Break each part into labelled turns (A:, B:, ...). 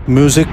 A: Music.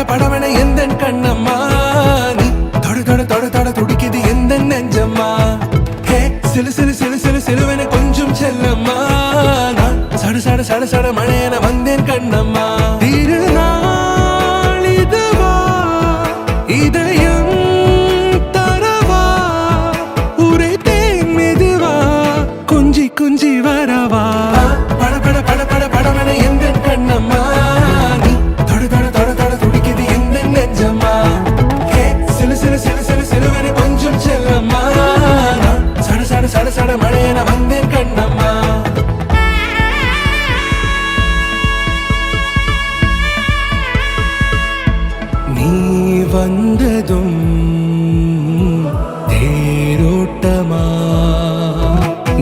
B: படபட எந்தன் கண்ணம்மா நீ தொட தொட தொட தொட துடிக்குது எந்த நெஞ்சம்மா ஹே சிலு சிலு சிலு சிலு சிலுவென கொஞ்சம் செல்லம்மா நான் சட சட சட சட மழையென வந்தேன் கண்ணம்மா திருநாள் இதுவா இதயம் தரவா உரைத்தேன் மெதுவா கொஞ்சி கொஞ்சி வரவா படபட படபட படவென எந்தன் கண்ணம்மா சட சட மழையென வந்தேன் கண்ணம்மா நீ வந்ததும் தேரோட்டமா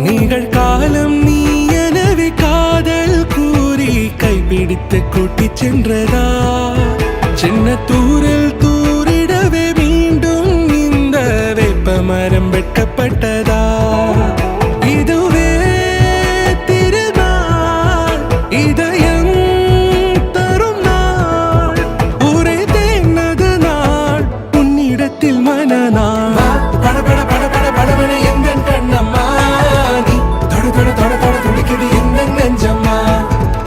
B: நிகழ்காலம் நீ எனவே காதல் கூறி கைப்பிடித்து கூட்டிச் சென்றதா சின்ன தூரல் தூரிடவே மீண்டும் இந்த வேப்ப மரம் வெட்கப்பட்டதா இதுவே திருநாள் இதயம் தரும் நாள் ஒரே தேனது நாள் உன்னிடத்தில் மனநாள் படபட படபட படவன எந்தன் கண்ணம்மா நீ தொட தொட தொட தொட துடிக்குது எந்த நெஞ்சம்மா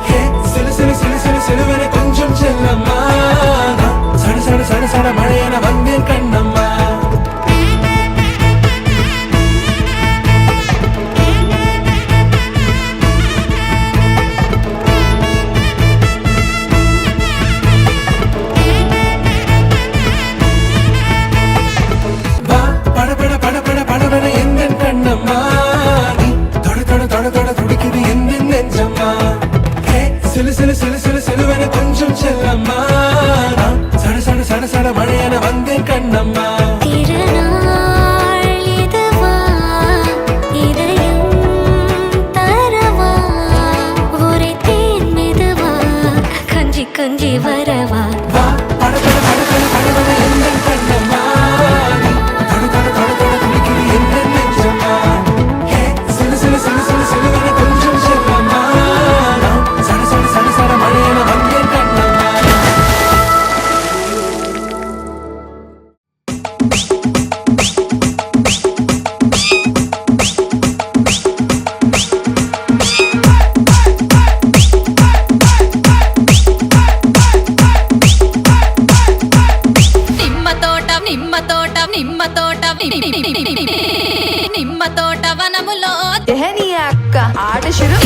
B: ஹே சிலு சிலு சிலு சிலு சிலுவென கொஞ்சம் செல்லம்மா சட சட சட சட மழையென வந்தேன் கண்ணம்மா கண்ணம்மா நீ தொட தொட தொட தொட துடிக்குது எந்த நெஞ்சம்மா ஹே சிலு சிலு சிலு சிலு சிலுவென கொஞ்சம் செல்லம்மா சட சட சட சட மழையென வந்தேன் கண்ணம்மா
C: திருநாள் இதுவா இதயம் தரவா உரைத்தேன் மெதுவா கொஞ்சி கொஞ்சி வரவா
B: படபட படபட படபட எந்த கண்ணம்மா நீ தொட தொட தொட தொட துடிக்குது எந்த நெஞ்சம்மா ஹே சிலு சிலு சிலு சிலு சிலுவென கொஞ்சம் செல்லம்மா சட சட சட சட மழையென வந்தேன் கண்ணம்மா
C: నిమ్మ తోట వనములో
D: అక్క ఆట శురు